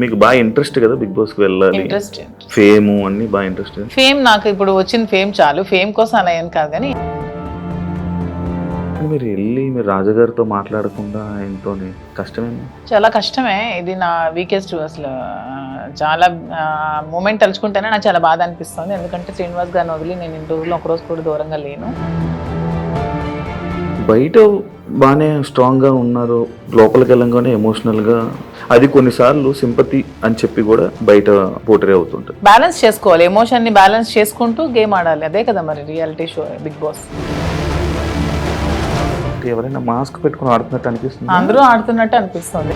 మీకు బాగా ఇంట్రెస్ట్ కదా బిగ్ బాస్ కి వెళ్ళాలి, ఇంట్రెస్ట్ ఫేమ్ అన్ని బాగా ఇంట్రెస్ట్. ఫేమ్ నాకు ఇప్పుడు వచ్చిన ఫేమ్ చాలు, ఫేమ్ కోసం అలా ఏం కాదు. కానీ మీరు వెళ్ళి మీరు రాజుగారితో మాట్లాడకుండా ఆయనతో కష్టమేనా? చాలా కష్టమే. ఇది నా వీకెస్ట్ అసలు. చాలా మూమెంట్ తలుచుకుంటేనే నాకు చాలా బాధ అనిపిస్తుంది. ఎందుకంటే శ్రీనివాస్ గారిని వదిలి నేను ఇన్ని రోజులు ఒక రోజు కూడా దూరంగా లేను. బయట బాగానే స్ట్రాంగ్గా ఉన్నారు, లోపలికి వెళ్ళంగానే ఎమోషనల్గా, అది కొన్నిసార్లు సింపతి అని చెప్పి కూడా బయట పోర్ట్రే అవుతుంటుంది. బ్యాలెన్స్ చేసుకోవాలి, ఎమోషన్ని బ్యాలెన్స్ చేసుకుంటూ గేమ్ ఆడాలి. అదే కదా మరి రియాలిటీ షో బిగ్ బాస్. ఎవరైనా మాస్క్ పెట్టుకుని ఆడుతున్నట్టు అనిపిస్తుంది, అందరూ ఆడుతున్నట్టు అనిపిస్తుంది.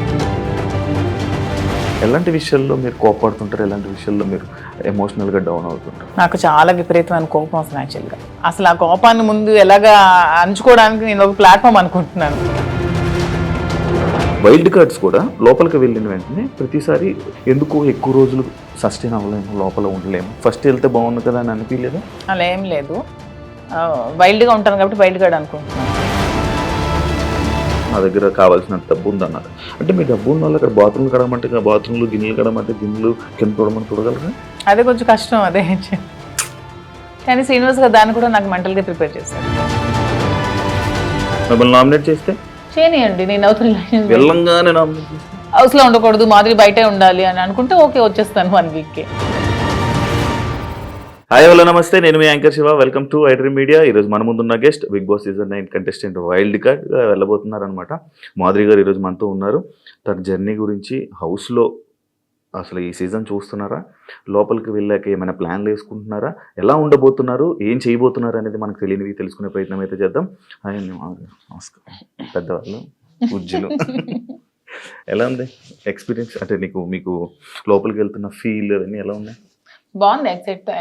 ఎలాంటి విషయాల్లో మీరు కోపడుతుంటారు, ఎలాంటి విషయాల్లో మీరు ఎమోషనల్గా డౌన్ అవుతుంటారు? నాకు చాలా విపరీతమైన కోపం వస్తుంది యాక్చువల్గా. అసలు ఆ కోపాన్ని ముందు ఎలాగా అంచుకోవడానికి నేను ఒక ప్లాట్ఫామ్ అనుకుంటున్నాను. వైల్డ్ కార్డ్స్ కూడా లోపలికి వెళ్ళిన వెంటనే ప్రతిసారి ఎందుకు ఎక్కువ రోజులు సస్టైన్ అవ్వలేము, లోపల ఉండలేము, ఫస్ట్ వెళ్తే బాగుంది కదా అని అనిపించలేదు? అలా ఏం లేదు, వైల్డ్గా ఉంటాను కాబట్టి వైల్డ్ కార్డ్ అనుకుంటున్నాను. నా దగ్గర కావాల్సినంత డబ్బు ఉందన్నారు అంటే, మీ డబ్బు ఉన్న వాళ్ళు అక్కడ బాత్రూమ్లు కడగమంటే బాత్రూమ్లు, గిన్నెలు కడగమంటే గిన్నెలు, కింద చూడమని చూడగలరా? అదే కొంచెం కష్టం అదే. కానీ శ్రీనివాస్ గారు దాన్ని కూడా నాకు మెంటల్గా ప్రిపేర్ చేశారు. మిమ్మల్ని నామినేట్ చేస్తే చేయనియండి, నేను అవుతున్న వెళ్ళంగానే నామినేట్ చేస్తే హౌస్లో ఉండకూడదు, మాదిరి బయటే ఉండాలి అని అనుకుంటే ఓకే, వచ్చేస్తాను 1 వీక్కి. హాయ్ హలో నమస్తే, నేను మీ anchor Shiva. Welcome to iDream media. ఈరోజు మన ముందున్న guest big boss season 9 contestant wild కార్డ్గా వెళ్ళబోతున్నారు అనమాట. మాధురి గారు ఈరోజు మనతో ఉన్నారు. తన జర్నీ గురించి, హౌస్లో అసలు ఈ సీజన్ చూస్తున్నారా, లోపలికి వెళ్ళాక ఏమైనా ప్లాన్లు వేసుకుంటున్నారా, ఎలా ఉండబోతున్నారు, ఏం చేయబోతున్నారు అనేది మనకు తెలియనివి తెలుసుకునే ప్రయత్నం అయితే చేద్దాం. హాయ్ అండి, నమస్కారం. పెద్దవాళ్ళు, పూజ్యులు. ఎలా ఉంది ఎక్స్పీరియన్స్? అంటే మీకు లోపలికి వెళ్తున్న ఫీల్ అవన్నీ ఎలా ఉన్నాయి? బాగుంది,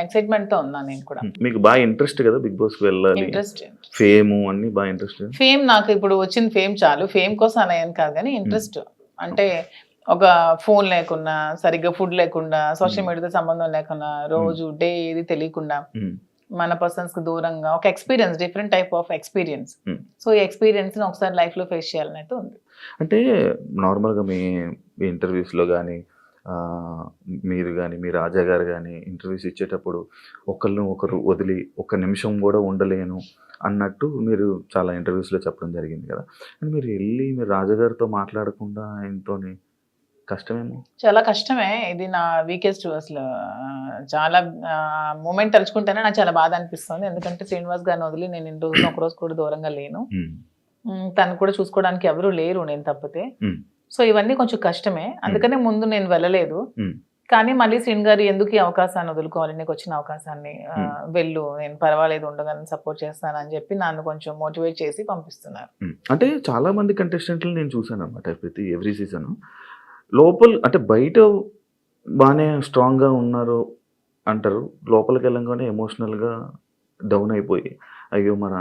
ఎక్సైట్మెంట్తో ఉన్నాను నేను కూడా. మీకు బాగా ఇంట్రెస్ట్ కదా బిగ్ బాస్కి వెళ్ళాలి, ఇంట్రెస్ట్, ఫేమ్ అన్ని బాగా ఇంట్రెస్ట్. ఫేమ్ నాకు ఇప్పుడు వచ్చిన ఫేమ్ చాలు, ఫేమ్ కోసం అలా ఏం కాదు. కానీ ఇంట్రెస్ట్ అంటే ఒక ఫోన్ లేకుండా, సరిగ్గా ఫుడ్ లేకుండా, సోషల్ మీడియాతో సంబంధం లేకుండా, రోజు డే ఏది తెలియకుండా, మన పర్సన్స్ కి దూరంగా ఒక experience, different type of experience. So ఈ ఎక్స్పీరియన్స్ ఒకసారి లైఫ్ లో ఫేస్ చేయాలని అయితే ఉంది. అంటే నార్మల్గా మీ ఇంటర్వ్యూస్లో కానీ, మీరు కానీ, మీ రాజా గారు కానీ ఇంటర్వ్యూస్ ఇచ్చేటప్పుడు ఒకళ్ళు ఒకరు వదిలి ఒక్క నిమిషం కూడా ఉండలేను అన్నట్టు మీరు చాలా ఇంటర్వ్యూస్లో చెప్పడం జరిగింది కదా. అని మీరు వెళ్ళి మీరు రాజాగారితో మాట్లాడకుండా ఆయనతో కష్టమేమో? చాలా కష్టమే. ఇది నా వీకెస్ట్ అసలు. చాలా మూమెంట్ తలుచుకుంటేనే నాకు చాలా బాధ అనిపిస్తుంది. ఎందుకంటే శ్రీనివాస్ గారిని వదిలి నేను ఇన్ని రోజులు ఒక రోజు కూడా దూరంగా లేను. తను కూడా చూసుకోవడానికి ఎవరు లేరు నేను తప్పితే. సో ఇవన్నీ కొంచెం కష్టమే, అందుకనే ముందు నేను వెళ్ళలేదు. కానీ మళ్ళీ శ్రీన్ గారు ఎందుకు ఈ అవకాశాన్ని వదులుకోవాలి, నీకు వచ్చిన అవకాశాన్ని వెళ్ళు, నేను పర్వాలేదు ఉండగానే సపోర్ట్ చేస్తానని చెప్పి నన్ను కొంచెం మోటివేట్ చేసి పంపిస్తున్నారు. అంటే చాలా మంది కంటెస్టెంట్లు నేను చూసాను అనమాట, ఎవ్రీ సీజన్ లోపల అంటే బయట బాగానే స్ట్రాంగ్గా ఉన్నారు అంటారు, లోపలికి వెళ్ళంగానే ఎమోషనల్గా డౌన్ అయిపోయి అయ్యో మన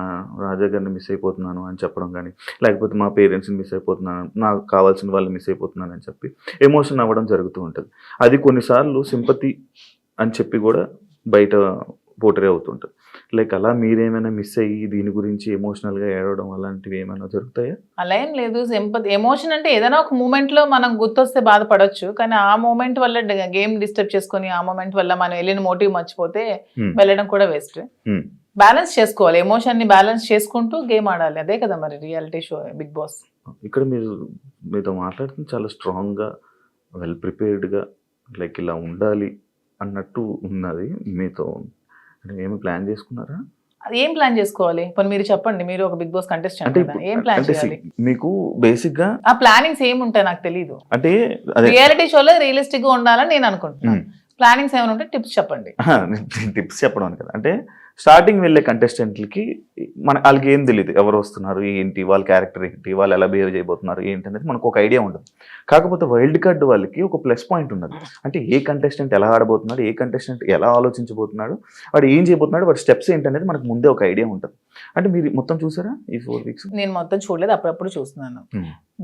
రాజా గారిని మిస్ అయిపోతున్నాను అని చెప్పడం కానీ, లేకపోతే మా పేరెంట్స్ని మిస్ అయిపోతున్నాను, నాకు కావాల్సిన వాళ్ళని మిస్ అయిపోతున్నాను అని చెప్పి ఎమోషన్ అవ్వడం జరుగుతూ ఉంటుంది. అది కొన్నిసార్లు సింపతి అని చెప్పి కూడా బయట పోర్ట్రే అవుతుంటుంది. లైక్ అలా మీరేమైనా మిస్ అయ్యి దీని గురించి ఎమోషనల్గా ఏడవడం అలాంటివి ఏమైనా జరుగుతాయా? అలా ఏం లేదు. సింపతి, ఎమోషన్ అంటే ఏదైనా ఒక మూమెంట్లో మనం గుర్తొస్తే బాధపడవచ్చు. కానీ ఆ మూమెంట్ వల్ల గేమ్ డిస్టర్బ్ చేసుకొని, ఆ మూమెంట్ వల్ల మనం వెళ్ళిన మోటివ్ మర్చిపోతే వెళ్ళడం కూడా వేస్ట్. బ్యాలెన్స్ చేసుకోవాలి, ఎమోషన్ని బ్యాలెన్స్ చేసుకుంటూ గేమ్ ఆడాలి. అదే కదా మరి రియాలిటీ షో బిగ్ బాస్. ఇక్కడ మీతో మాట్లాడుతుంది చాలా స్ట్రాంగ్గా, వెల్ ప్రిపేర్డ్గా, లైక్ ఇలా ఉండాలి అన్నట్టు ఉన్నది. మీతో ఏమి ప్లాన్ చేసుకున్నారా? అది ఏం ప్లాన్ చేసుకోవాలి? పోనీ మీరు చెప్పండి, మీరు ఒక బిగ్ బాస్ కంటెస్టెంట్ కదా, ఏం ప్లాన్ చేయాలి? మీకు బేసిక్గా ఆ ప్లానింగ్స్ ఏమి ఉంటాయి నాకు తెలియదు. అంటే రియాలిటీ షోలో రియలిస్టిక్ గా ఉండాలని నేను అనుకుంటున్నాను. ప్లానింగ్స్ ఏమైనా ఉంటే టిప్స్ చెప్పండి. టిప్స్ చెప్పడం కదా, అంటే స్టార్టింగ్ వెళ్ళే కంటెస్టెంట్లకి వాళ్ళకి ఏం తెలియదు, ఎవరు వస్తున్నారు ఏంటి, వాళ్ళ క్యారెక్టర్ ఏంటి, వాళ్ళు ఎలా బిహేవ్ చేయబోతున్నారు ఏంటి అనేది మనకు ఒక ఐడియా ఉండదు. కాకపోతే వైల్డ్ కార్డ్ వాళ్ళకి ఒక ప్లస్ పాయింట్ ఉన్నది. అంటే ఏ కంటెస్టెంట్ ఎలా ఆడబోతున్నాడు, ఏ కంటెస్టెంట్ ఎలా ఆలోచించబోతున్నాడు, వాడు ఏం చేయబోతున్నాడు, వాడి స్టెప్స్ ఏంటి అనేది మనకు ముందే ఒక ఐడియా ఉంటుంది. అంటే మీరు మొత్తం చూసారా ఈ 4 వీక్స్? నేను మొత్తం చూడలేదు, అప్పుడప్పుడు చూస్తున్నాను.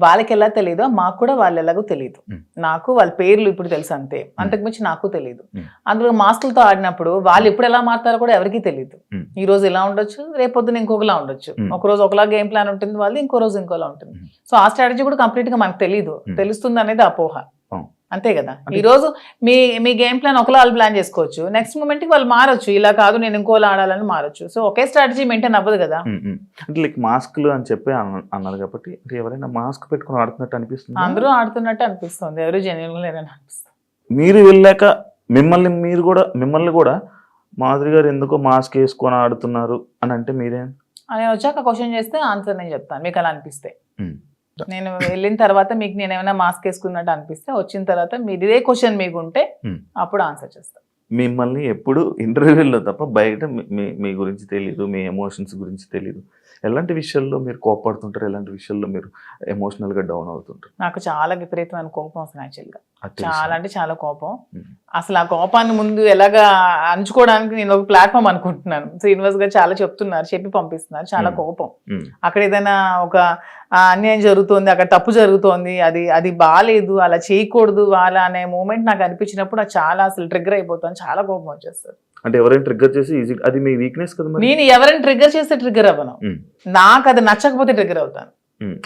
వాళ్ళకి ఎలా తెలియదో మాకు కూడా వాళ్ళు ఎలాగో తెలియదు. నాకు వాళ్ళ పేర్లు ఇప్పుడు తెలుసు అంతే, అంతకుమించి నాకు తెలియదు. అందులో మాస్కులతో ఆడినప్పుడు వాళ్ళు ఎప్పుడు ఎలా మారుతారో కూడా ఎవరికీ తెలియదు. ఈ రోజు ఇలా ఉండొచ్చు, రేపొద్దున ఇంకొకలా ఉండొచ్చు. ఒక రోజు ఒకలా గేమ్ ప్లాన్ ఉంటుంది వాళ్ళు, ఇంకో రోజు ఇంకోలా ఉంటుంది. సో ఆ స్ట్రాటజీ కూడా కంప్లీట్ గా మనకు తెలియదు, తెలుస్తుంది అనేది అపోహ, అంతే కదా. ఈ రోజు మీ గేమ్ ప్లాన్ ఒకలా వాళ్ళు ప్లాన్ చేసుకోవచ్చు, నెక్స్ట్ మూమెంట్ కి వాళ్ళు మారొచ్చు, ఇలా కాదు నేను ఇంకోలా ఆడాలని మారొచ్చు. సో ఒకే స్ట్రాటజీ మెయింటైన్ అవ్వదు కదా. అంటే లైక్ మాస్క్లు అని చెప్పి అన్నారు కాబట్టి ఎవరైనా మాస్క్ పెట్టుకుని ఆడుతున్నట్టు అనిపిస్తుంది? అందరూ ఆడుతున్నట్టు అనిపిస్తుంది, ఎవరు జెన్యున్ లేరని అనిపిస్తుంది. మీరు వెళ్ళాక మిమ్మల్ని కూడా మాధురి గారు ఎందుకో మాస్క్ వేసుకొని ఆడుతున్నారు అని అంటే మీరేం? నేను వచ్చాక క్వశ్చన్ చేస్తే ఆన్సర్ నేను చెప్తాను, మీకు అలా అనిపిస్తే. నేను వెళ్ళిన తర్వాత మీకు నేను ఏమైనా మాస్క్ వేసుకున్నట్టు అనిపిస్తే, వచ్చిన తర్వాత మీరు ఇదే క్వశ్చన్ మీకు ఉంటే అప్పుడు ఆన్సర్ చేస్తాను. మిమ్మల్ని ఎప్పుడు ఇంటర్వ్యూలో తప్ప బయట మీ గురించి తెలియదు, మీ ఎమోషన్స్ గురించి తెలియదు. ఎలాంటి విషయాల్లో మీరు కోపడుతుంటారు, ఎలాంటి విషయాల్లో మీరు ఎమోషనల్ గా డౌన్ అవుతుంటారు? నాకు చాలా విపరీతమైన కోపం అసలు, యాక్చువల్గా చాలా అంటే చాలా కోపం. అసలు ఆ కోపాన్ని ముందు ఎలాగా అంచుకోవడానికి నేను ఒక ప్లాట్ఫామ్ అనుకుంటున్నాను. శ్రీనివాస్ గారు చాలా చెప్తున్నారు, చెప్పి పంపిస్తున్నారు. చాలా కోపం, అక్కడ ఏదైనా ఒక అన్యాయం జరుగుతోంది, అక్కడ తప్పు జరుగుతోంది, అది బాగాలేదు, అలా చేయకూడదు వాళ్ళ అనే మూమెంట్ నాకు అనిపించినప్పుడు నాకు చాలా అసలు ట్రిగ్గర్ అయిపోతాను, చాలా కోపం వచ్చేస్తుంది. అంటే ఎవరైనా ట్రిగ్గర్ చేసి అది మీ వీక్నెస్ కదా. నేను ఎవరైనా ట్రిగ్గర్ చేస్తే ట్రిగ్గర్ అవ్వను, నాకు అది నచ్చకపోతే ట్రిగ్గర్ అవుతాను.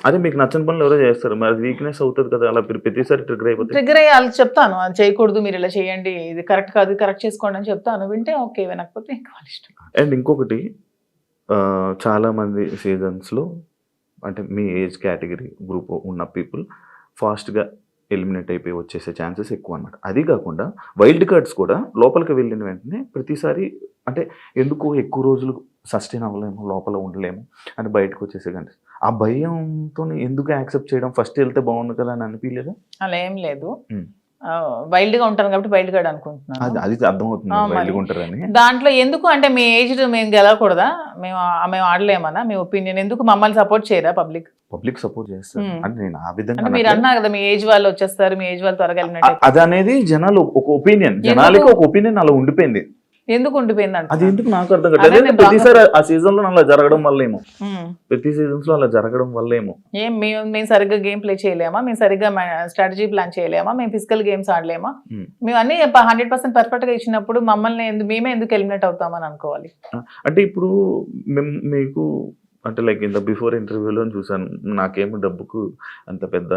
అదే మీకు నచ్చని పనులు ఎవరో చేస్తారు, మరి అది వీక్నెస్ అవుతుంది కదా. అలా ప్రతిసారి ట్రిగ్గర్ అయిపోతుంది. ట్రిగ్గర్ అయ్యి వాళ్ళకి చెప్తాను, అది చేయకూడదు, మీరు ఇలా చేయండి, ఇది కరెక్ట్ కాదు, కరెక్ట్ చేసుకోండి అని చెప్తాను. వింటే ఓకే, వినకపోతే ఇంకా వాళ్ళ ఇష్టం. అండ్ ఇంకొకటి, చాలా మంది సీజన్స్లో అంటే మీ ఏజ్ కేటగిరీ గ్రూప్ ఉన్న పీపుల్ ఫాస్ట్గా ఎలిమినేట్ అయిపోయి వచ్చేసే ఛాన్సెస్ ఎక్కువ అనమాట. అది కాకుండా వైల్డ్ కార్డ్స్ కూడా లోపలికి వెళ్ళిన వెంటనే ప్రతిసారి అంటే ఎందుకు ఎక్కువ రోజులు సస్టైన్ అవ్వలేము, లోపల ఉండలేము అని బయటకు వచ్చేసే కంటే ఆ భయంతో ఎందుకు యాక్సెప్ట్ చేయడం, ఫస్ట్ వెళ్తే బాగుంది కదా అని అనిపించలేదా? అలా ఏం లేదు, వైల్డ్ గా ఉంటాను కాబట్టి వైల్డ్ కార్డ్ అనుకుంటున్నాను. అది అర్థమవుతుంది. దాంట్లో ఎందుకు అంటే మీ ఏజ్ మేము గెలవకూడదా, మేము ఆడలేమన్నా, మీ ఒపీనియన్ ఎందుకు, మమ్మల్ని సపోర్ట్ చేయరా పబ్లిక్ సపోర్ట్ చేస్తారు అంటే నేను ఆ విధంగా మీరు అన్నారు కదా, మీ ఏజ్ వాళ్ళు వచ్చేస్తారు, మీ ఏజ్ వాళ్ళు త్వరగా వెళ్ళినట్టు. అది అనేది జనాలు ఒక ఒపీనియన్, జనాలకి ఒక ఒపీనియన్ అలా ఉండిపోయింది. ఎందుకు ఉండిపోయింది అంటే అది ఎందుకు నాకు అర్థం కాదు. ప్రతిసారి ఆ సీజన్ లో అలా జరగడం వల్లేమో, ప్రతి సీజన్స్ లో అలా జరగడం వల్లేమో. మేము సరిగ్గా గేమ్ ప్లే చేయలేమా, మేము సరిగ్గా స్ట్రాటజీ ప్లాన్ చేయలేమా, మేము ఫిజికల్ గేమ్స్ ఆడలేమా, మేము అన్ని 100% పర్ఫెక్ట్ గా ఇచ్చినప్పుడు మమ్మల్ని మేమే ఎందుకు ఎలిమినేట్ అవుతామని అనుకోవాలి. అంటే ఇప్పుడు మీకు అంటే లైక్ ఇంత బిఫోర్ ఇంటర్వ్యూలో చూసాను, నాకేమో డబ్బుకు అంత పెద్ద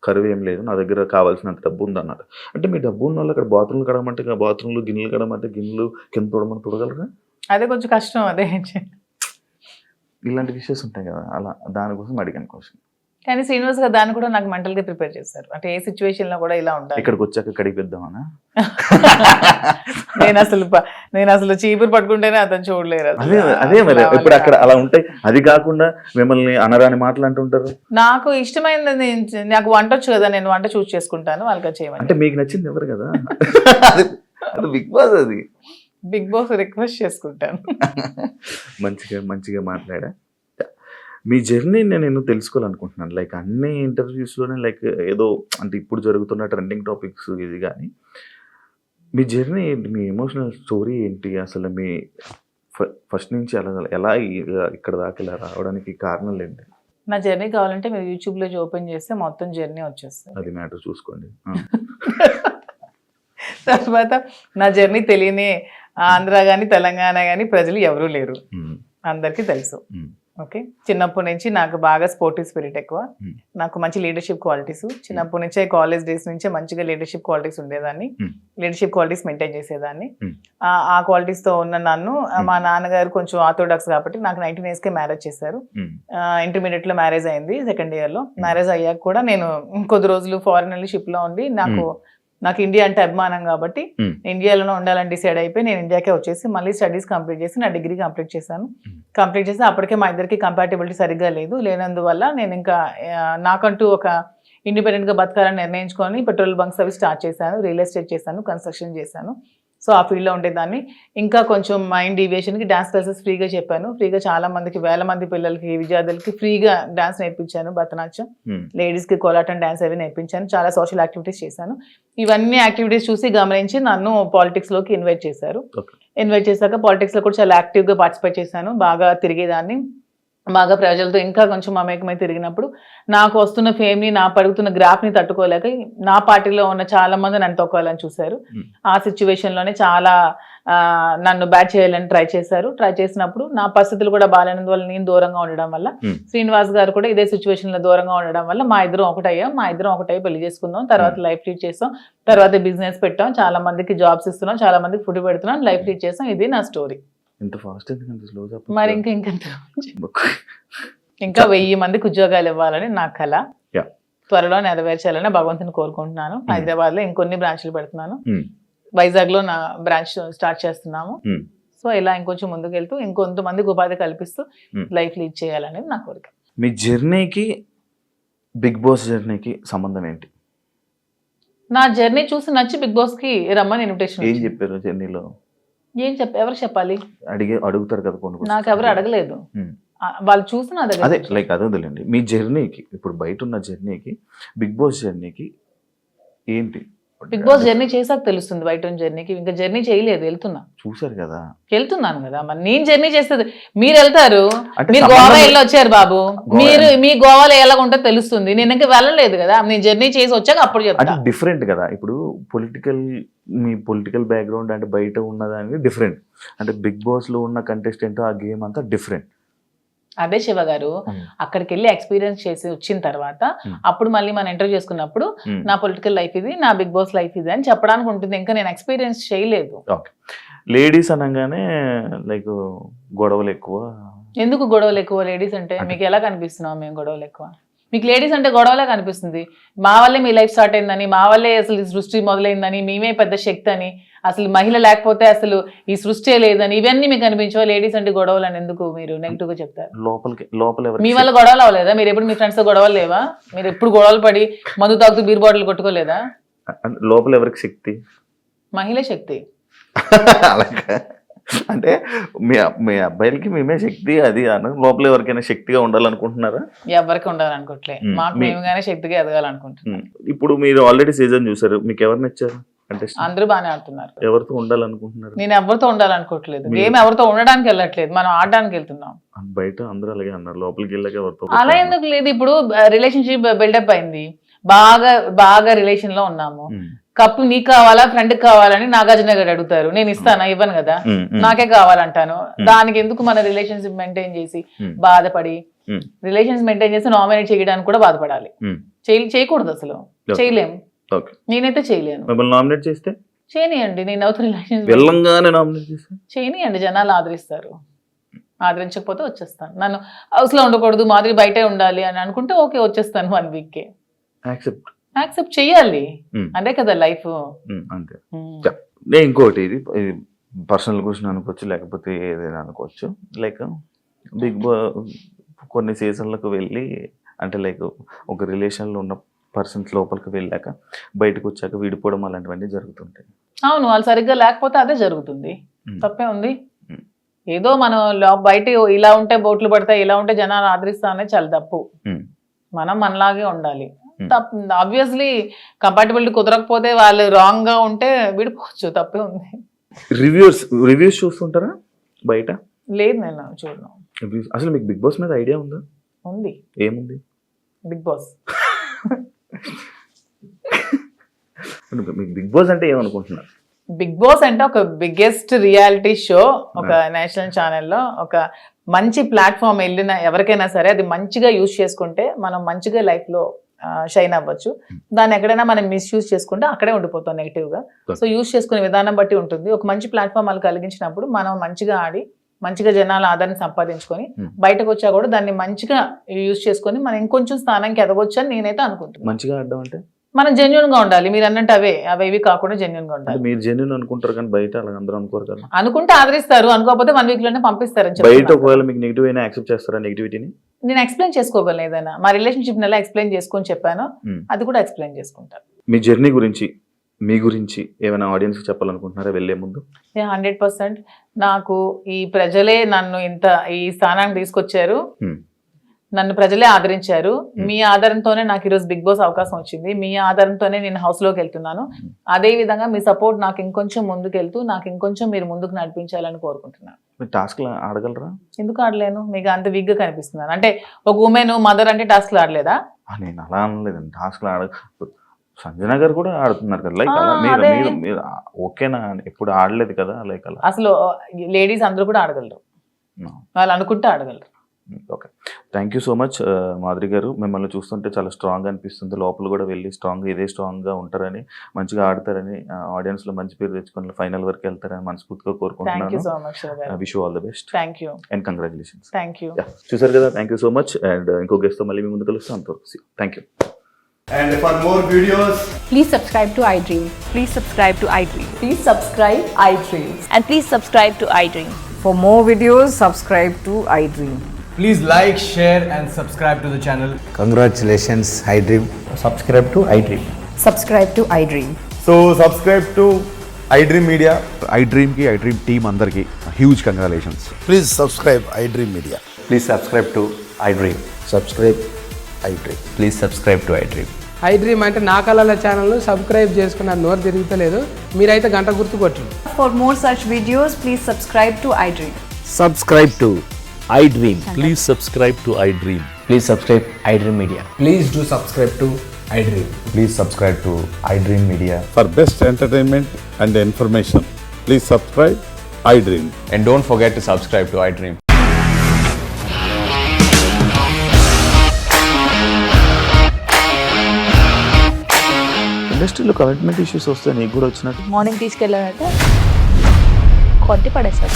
కరువు ఏం లేదు, నా దగ్గర కావాల్సినంత డబ్బు ఉంది అన్నారు. అంటే మీ డబ్బు ఉన్న వాళ్ళు అక్కడ బాత్రూమ్లు కడగమంటే బాత్రూమ్లు, గిన్నెలు కడగమంటే గిన్నెలు, కింద తోడమని తోడగలరా? అదే కొంచెం కష్టం. అదే ఇలాంటి విషయాలు ఉంటాయి కదా, అలా దానికోసం అడిగాను క్వశ్చన్. కానీ శ్రీనివాస్ గారు దాన్ని కూడా నాకు మెంటల్ గా ప్రిపేర్ చేశారు, అంటే ఏ సిచ్యువేషన్ లో కూడా ఇలా ఉండాలి. ఇక్కడికి వచ్చాక కడిగిద్దామనా? నేను అసలు చీపురు పట్టుకుంటేనే అతను చూడలేరు. అదే మరి ఇప్పుడు అక్కడ అలా ఉంటాయి. అది కాకుండా మిమ్మల్ని అనరాని మాటలు అంటుంటారు. నాకు ఇష్టమైనది, నాకు వంట వచ్చు కదా, నేను వంట చూస్ చేసుకుంటాను, వాళ్ళకి చేయమని. అంటే మీకు నచ్చింది ఎవరు కదా, అది బిగ్ బాస్, అది బిగ్ బాస్ రిక్వెస్ట్ చేసుకుంటాను. మంచిగా మాట్లాడా. మీ జర్నీ నేను తెలుసుకోవాలనుకుంటున్నాను. లైక్ అన్ని ఇంటర్వ్యూస్లోనే లైక్ ఏదో అంటే ఇప్పుడు జరుగుతున్న ట్రెండింగ్ టాపిక్స్ ఇది, కానీ మీ జర్నీ ఏంటి, మీ ఎమోషనల్ స్టోరీ ఏంటి, అసలు మీ ఫస్ట్ నుంచి ఎలా ఇక్కడ దాకా ఇలా రావడానికి కారణాలు ఏంటి? నా జర్నీ కావాలంటే మీరు యూట్యూబ్లో ఓపెన్ చేస్తే మొత్తం జర్నీ వచ్చేస్తుంది, అది మ్యాటర్ చూసుకోండి. తర్వాత నా జర్నీ తెలియని ఆంధ్ర కానీ తెలంగాణ కానీ ప్రజలు ఎవరూ లేరు, అందరికీ తెలుసు. ఓకే, చిన్నప్పటి నుంచి నాకు బాగా స్పోర్టివ్ స్పిరిట్ ఎక్కువ, నాకు మంచి లీడర్షిప్ క్వాలిటీస్, చిన్నప్పటి నుంచే కాలేజ్ డేస్ నుంచే మంచిగా లీడర్షిప్ క్వాలిటీస్ ఉండేదాన్ని, లీడర్షిప్ క్వాలిటీస్ మెయింటైన్ చేసేదాన్ని. ఆ క్వాలిటీస్ తో ఉన్న నన్ను మా నాన్నగారు కొంచెం ఆర్థోడాక్స్ కాబట్టి నాకు 19 years కే మ్యారేజ్ చేశారు. ఇంటర్మీడియట్ లో మ్యారేజ్ అయింది, సెకండ్ ఇయర్ లో. మ్యారేజ్ అయ్యాక కూడా నేను కొద్ది రోజులు ఫారెన్ వెళ్ళి షిప్ లో ఉండి, నాకు ఇండియా అంటే అభిమానం కాబట్టి ఇండియాలోనే ఉండాలని డిసైడ్ అయిపోయి నేను ఇండియాకే వచ్చేసి మళ్ళీ స్టడీస్ కంప్లీట్ చేసి నా డిగ్రీ కంప్లీట్ చేశాను. కంప్లీట్ చేసి అప్పటికే మా ఇద్దరికి కంపాటబిలిటీ సరిగ్గా లేనందువల్ల నేను ఇంకా నాకంటూ ఒక ఇండిపెండెంట్గా బతకాలని నిర్ణయించుకొని పెట్రోల్ బంక్స్ అవి స్టార్ట్ చేశాను, రియల్ ఎస్టేట్ చేశాను, కన్స్ట్రక్షన్ చేశాను. సో ఆ ఫీల్డ్లో ఉండేదాన్ని. ఇంకా కొంచెం మైండ్ డీవియేషన్కి డాన్స్ క్లాసెస్ ఫ్రీగా చెప్పాను. ఫ్రీగా చాలా మందికి, వేల మంది పిల్లలకి, విద్యార్థులకి ఫ్రీగా డాన్స్ నేర్పించాను, భరతనాట్యం, లేడీస్కి కోలాటం డాన్స్ అవి నేర్పించాను. చాలా సోషల్ యాక్టివిటీస్ చేశాను. ఇవన్నీ యాక్టివిటీస్ చూసి గమనించి నన్ను పాలిటిక్స్లోకి ఇన్వైట్ చేశారు. ఇన్వైట్ చేశాక పాలిటిక్స్లో కూడా చాలా యాక్టివ్గా పార్టిసిపేట్ చేశాను, బాగా తిరిగేదాన్ని, బాగా ప్రజలతో ఇంకా కొంచెం మమేకమై తిరిగినప్పుడు నాకు వస్తున్న ఫేమ్ని, నా పడుగుతున్న గ్రాఫ్ని తట్టుకోలేక నా పార్టీలో ఉన్న చాలా మంది నన్ను తొక్కాలని చూశారు. ఆ సిచ్యువేషన్లోనే చాలా నన్ను బ్యాట్ చేయాలని ట్రై చేసినప్పుడు నా పరిస్థితులు కూడా బాగాలేనందువల్ల నేను దూరంగా ఉండడం వల్ల, శ్రీనివాస్ గారు కూడా ఇదే సిచ్యువేషన్లో దూరంగా ఉండడం వల్ల మా ఇద్దరం ఒకటై పెళ్లి చేసుకుందాం, తర్వాత లైఫ్ లీడ్ చేస్తాం, తర్వాత బిజినెస్ పెట్టాం, చాలా మందికి జాబ్స్ ఇస్తున్నాం, చాలా మందికి ఫుడ్ పెడుతున్నాం, లైఫ్ లీడ్ చేస్తాం. ఇది నా స్టోరీ. ఇంత ఫాస్ట్ ఎందుకంటే స్లో మరి ఇంకా 1000 మందికి ఉద్యోగాలు ఇవ్వాలని నా కళ, త్వరలో నెరవేర్చాలని భగవంతుని కోరుకుంటున్నాను. హైదరాబాద్ లో ఇంకొన్ని బ్రాంచ్లు పెడుతున్నాను, వైజాగ్ లో నా బ్రాంచ్ స్టార్ట్ చేస్తున్నాము. సో ఇలా ఇంకొంచెం ముందుకు వెళ్తూ ఇంకొంతమందికి ఉపాధి కల్పిస్తూ లైఫ్ లీడ్ చేయాలనేది నా కోరిక. మీ జర్నీకి బిగ్ బాస్ జర్నీకి సంబంధం ఏంటి? నా జర్నీ చూసి నచ్చి బిగ్ బాస్ కి రమ్మని ఇన్విటేషన్. ఏం చెప్పారు జర్నీలో? ఎవరు చెప్పాలి? అడుగుతారు కదా కొన్ని. నాకు ఎవరు అడగలేదు, వాళ్ళు చూసి నా దగ్గర. అదే లైక్ అదే వదిలేండి, మీ జర్నీకి ఇప్పుడు బయట ఉన్న జర్నీకి బిగ్ బాస్ జర్నీకి ఏంటి? బిగ్ బాస్ జర్నీ చేసాక తెలుస్తుంది బయట ఉన్న జర్నీకి. ఇంకా జర్నీ చేయలేదు, చూసారు కదా, వెళ్తున్నాను కదా. మరి నేను జర్నీ చేస్తుంది, మీరు వెళ్తారు, మీరు గోవా వెళ్ళి వచ్చారు బాబు, మీరు మీ గోవాలో ఎలా ఉంటుందో తెలుస్తుంది. నేను ఇంకా వెళ్ళలేదు కదా, నేను జర్నీ చేసి వచ్చాక అప్పుడు చెప్తాను. డిఫరెంట్ కదా, ఇప్పుడు మీ పొలిటికల్ బ్యాక్గ్రౌండ్ అంటే బయట ఉన్నదానికి డిఫరెంట్, అంటే బిగ్ బాస్ లో ఉన్న కంటెస్టెంట్ ఆ గేమ్ అంతా డిఫరెంట్. అదే శివ గారు, అక్కడికి వెళ్ళి ఎక్స్పీరియన్స్ చేసి వచ్చిన తర్వాత అప్పుడు మళ్ళీ మనం ఇంటర్వ్యూ చేసుకున్నప్పుడు నా పొలిటికల్ లైఫ్ ఇది, నా బిగ్ బాస్ లైఫ్ ఇది అని చెప్పడానికి ఉంటుంది. ఇంకా నేను ఎక్స్పీరియన్స్ చేయలేదు. లేడీస్ అనగానే లైక్ గొడవలు ఎక్కువ. ఎందుకు గొడవలు ఎక్కువ? లేడీస్ అంటే మీకు ఎలా కనిపిస్తున్నాం మేము గొడవలు ఎక్కువ? మీకు లేడీస్ అంటే గొడవలే కనిపిస్తుంది. మా వల్లే మీ లైఫ్ స్టార్ట్ అయిందని, మా వల్లే అసలు ఈ సృష్టి మొదలైందని, మేమే పెద్ద శక్తి అని, అసలు మహిళ లేకపోతే అసలు ఈ సృష్టి లేదని, ఇవన్నీ మీకు అనిపించవా? లేడీస్ అంటే గొడవలు అని ఎందుకు మీరు నెగిటివ్ గా చెప్తారు? మీ వల్ల గొడవలు అవ్వలేదా? మీరు ఎప్పుడు మీ ఫ్రెండ్స్ తో గొడవలు లేవా? మీరు ఎప్పుడు గొడవలు పడి మందు తాగుతూ బీర్ బాటిల్ కొట్టుకోలేదా? లోపల ఎవరికి శక్తి? మహిళ శక్తి. అంటే మీ అబ్బాయిలకి మేమే శక్తి అది అన్న, లోపల ఎవరికైనా శక్తిగా ఉండాలనుకుంటున్నారా? ఎవరికి ఉండాలనుకోవట్లే, మాకు మేముగానే శక్తిగా ఎదగాలనుకుంటున్నాం. ఇప్పుడు మీరు ఆల్రెడీ సీజన్ చూసారు, మీకు ఎవరు నచ్చారు? అంటే అందరూ బాగానే ఆడుతున్నారు. ఎవరితో ఉండాలనుకుంటున్నారు? నేను ఎవరితో ఉండాలనుకోవట్లేదు, గేమ్ ఎవరితో ఉండడానికి వెళ్ళట్లేదు, మనం ఆడడానికి వెళ్తున్నాం. బయట అందరూ అలాగే అన్నారు, లోపలికి వెళ్ళాక ఎవరితో అలా ఎందుకు లేదు? ఇప్పుడు రిలేషన్షిప్ బిల్డప్ అయింది, బాగా రిలేషన్ లో ఉన్నాము, కప్పు నీకు కావాలా ఫ్రెండ్ కావాలని నాగార్జున గారు అడుగుతారు, నేను ఇస్తానా? ఇవ్వను కదా, నాకే కావాలంటాను. దానికి ఎందుకు మన రిలేషన్షిప్ మెయింటైన్ చేసి బాధపడి, రిలేషన్స్ మెయింటైన్ చేసి నామినేట్ చేయడానికి కూడా బాధపడాలి? చేయకూడదు, అసలు చేయలేము. నేనైతే చేయలేను. నామినేట్ చేస్తే చేయనియండి, నేను అవుతున్న రిలేషన్స్ చేయనియండి, జనాలు ఆదరిస్తారు. ఆదరించకపోతే వచ్చేస్తాను. నన్ను హౌస్ లో ఉండకూడదు, మాదిరి బయటే ఉండాలి అని అనుకుంటే ఓకే, వచ్చేస్తాను 1 week కే. యాక్సెప్ట్ చెయ్యాలి, అదే కదా లైఫ్. అంతే. ఇంకోటి, ఇది పర్సనల్ క్వశ్చన్ అనుకోవచ్చు, లేకపోతే ఏదైనా అనుకోవచ్చు. లైక్ బిగ్ బాస్ కొన్ని సీజన్లకు వెళ్ళి, అంటే లైక్ ఒక రిలేషన్లో ఉన్న పర్సన్స్ లోపలికి వెళ్ళాక బయటకు వచ్చాక విడిపోవడం అలాంటివన్నీ జరుగుతుంటాయి. అవును, వాళ్ళు సరిగ్గా లేకపోతే అదే జరుగుతుంది, తప్పే ఉంది. ఏదో మనం బయట ఇలా ఉంటే బోట్లు పడతాయి, ఇలా ఉంటే జనాలు ఆదరిస్తా అనేది చాలా తప్పు. మనం మనలాగే ఉండాలి. ఆబ్వియస్లీ కంపాటబిలిటీ కుదరకపోతే వాళ్ళు రాంగ్ గా ఉంటే విడిపోవచ్చు, తప్పే ఉంది. రివ్యూస్ చూస్తుంటారా బయట? లేదు, నేను చూడను. అసలు మీకు బిగ్ బాస్ మీద ఐడియా ఉందా? ఉంది. ఏముంది? Bigg Boss. మీకు బిగ్ బాస్ అంటే ఏమనుకుంటున్నారు? బిగ్ బాస్ అంటే ఒక బిగ్గెస్ట్ రియాలిటీ షో, ఒక నేషనల్ ఛానల్లో ఒక మంచి ప్లాట్ఫామ్. వెళ్ళిన ఎవరికైనా సరే అది మంచిగా యూజ్ చేసుకుంటే మనం మంచిగా లైఫ్లో షైన్ అవ్వచ్చు. దాన్ని ఎక్కడైనా మనం మిస్యూజ్ చేసుకుంటే అక్కడే ఉండిపోతాం నెగిటివ్గా. సో యూజ్ చేసుకునే విధానం బట్టి ఉంటుంది. ఒక మంచి ప్లాట్ఫామ్ వాళ్ళు కలిగించినప్పుడు మనం మంచిగా ఆడి మంచిగా జనాల ఆదరణ సంపాదించుకొని బయటకు వచ్చా కూడా దాన్ని మంచిగా యూజ్ చేసుకొని మనం ఇంకొంచెం స్థానానికి ఎదగొచ్చు అని నేనైతే అనుకుంటున్నాను. మంచిగా ఆడడం అంటే మనం జెన్యున్ గా ఉండాలి. మీరు అన్నట్టు అవేవి కాకుండా జెన్యున్ గా ఉండాలి. మీరు జెన్యున్ అనుకుంటారు కానీ బయట అలా అందరూ అనుకోరు కదా. అనుకుంటే ఆదరిస్తారు, అనుకోకపోతే 1 week లోనే పంపిస్తారు. బయట ఒకవేళ మీకు నెగిటివ్ అయినా యాక్సెప్ట్ చేస్తారా? నెగిటివిటీని నేను ఎక్స్ప్లెయిన్ చేసుకోగలను, ఏదైనా మా రిలేషన్షిప్ ఎలా ఎక్స్ప్లెయిన్ చేసుకొని చెప్పాను అది కూడా ఎక్స్ప్లెయిన్ చేసుకుంటాను. మీ జర్నీ గురించి, మీ గురించి ఏమైనా ఆడియన్స్ చెప్పాలనుకుంటున్నారా వెళ్ళే ముందు? 100% నాకు ఈ ప్రజలే నన్ను ఇంత ఈ స్థానానికి తీసుకొచ్చారు. నన్ను ప్రజలే ఆదరించారు. మీ ఆధారంతోనే నాకు ఈరోజు బిగ్ బాస్ అవకాశం వచ్చింది. మీ ఆధారంతోనే నేను హౌస్ లోకి వెళ్తున్నాను. అదే విధంగా మీ సపోర్ట్ నాకు ఇంకొంచెం ముందుకెళ్తూ నాకు ఇంకొంచెం మీరు ముందుకు నడిపించాలని కోరుకుంటున్నాను. మీరు టాస్క్ ఆడగలరా? ఎందుకు ఆడలేను? మీకు అంత వీక్ గా కనిపిస్తున్నాను అంటే ఒక ఉమెన్ మదర్ అంటే టాస్క్లు ఆడలేదా? నేను అలా అనలేదండి. టాస్క్ సంజన గారు కూడా ఆడుతున్నారు కదా, లైక్ అలా అదే. మీరు ఓకేనా? ఎప్పుడు ఆడలేదు కదా లైక్ అలా. అసలు లేడీస్ అందరూ కూడా ఆడగలరు, వాళ్ళు అనుకుంటే ఆడగలరు. Okay, thank you so much Madhuri garu. మిమ్మల్ని చూస్తుంటే చాలా స్ట్రాంగ్ అనిపిస్తుంది. లోపల కూడా వెళ్ళి ఇదే స్ట్రాంగ్గా ఉంటారని, మంచిగా ఆడతారని, ఆడియన్స్లో మంచి పేరు తెచ్చుకొని ఫైనల్ వరకు వెళ్తారని మనస్ఫూర్తిగా కోరుకుంటున్నాను. Wish you all the best and congratulations. చూసారు కదా, thank you so much. And ఇంకో గెస్ట్తో మళ్ళీ మీ ముందు కలుస్తాం. అంతవరకు thank you. And for more videos, please subscribe to iDream. Please subscribe to iDream. Please subscribe iDream. And please subscribe to iDream. For more videos, subscribe to iDream. please like, share and subscribe to the channel. Congratulations, iDream. Subscribe to iDream. Subscribe to iDream. So subscribe to iDream Media. iDream ki iDream team andarki huge congratulations. Please subscribe iDream Media. Please subscribe to iDream. Subscribe iDream. Please subscribe to iDream. iDream అంటే నా కళల ఛానల్ను subscribe చేసుకున్న నోరు తిరుగుతలేదు, మీరైతే గంట గుర్తు కొట్టండి. For more such videos, please subscribe to iDream. Subscribe to iDream. Please subscribe to iDream. Please subscribe iDream Media. Please do subscribe to iDream. Please subscribe to iDream Media. For best entertainment and information, please subscribe iDream. And don't forget to subscribe to iDream. ఇండస్ట్రీలో commitment issues వస్తే నీకు కూడా వచ్చినట్టు? Morning తీసుకెళ్ళారంటే కొట్టి పడేస్తారు.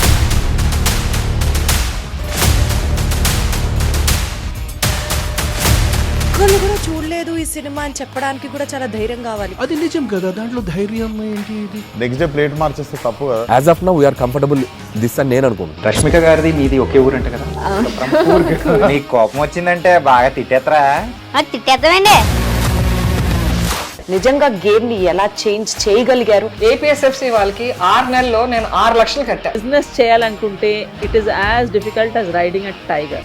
ఒక్కళ్ళు కూడా చూడలేదు ఈ సినిమా అని చెప్పడానికి కూడా చాలా ధైర్యం కావాలి. అది నిజం కదా, దాంట్లో ధైర్యం ఏంటి? ఇది నెక్స్ట్ డే ప్లేట్ మార్చేస్తే తప్పు కదా. As of now, we are comfortable this అని నేను అనుకుంటున్నాను. రష్మిక గారిది మీది ఒకే ఊరు అంట కదా. నీకు కోపం వచ్చిందంటే బాగా తిట్టేత్తరా? తిట్టేద్దామండి. నిజంగా గేమ్ ని ఎలా చేంజ్ చేయగలిగారు? ఏపీఎస్ఎఫ్సి వాళ్ళకి 6 నెలల్లో నేను 6 లక్షలు కట్టా. బిజినెస్ చేయాలనుకుంటే it is as difficult as riding a tiger.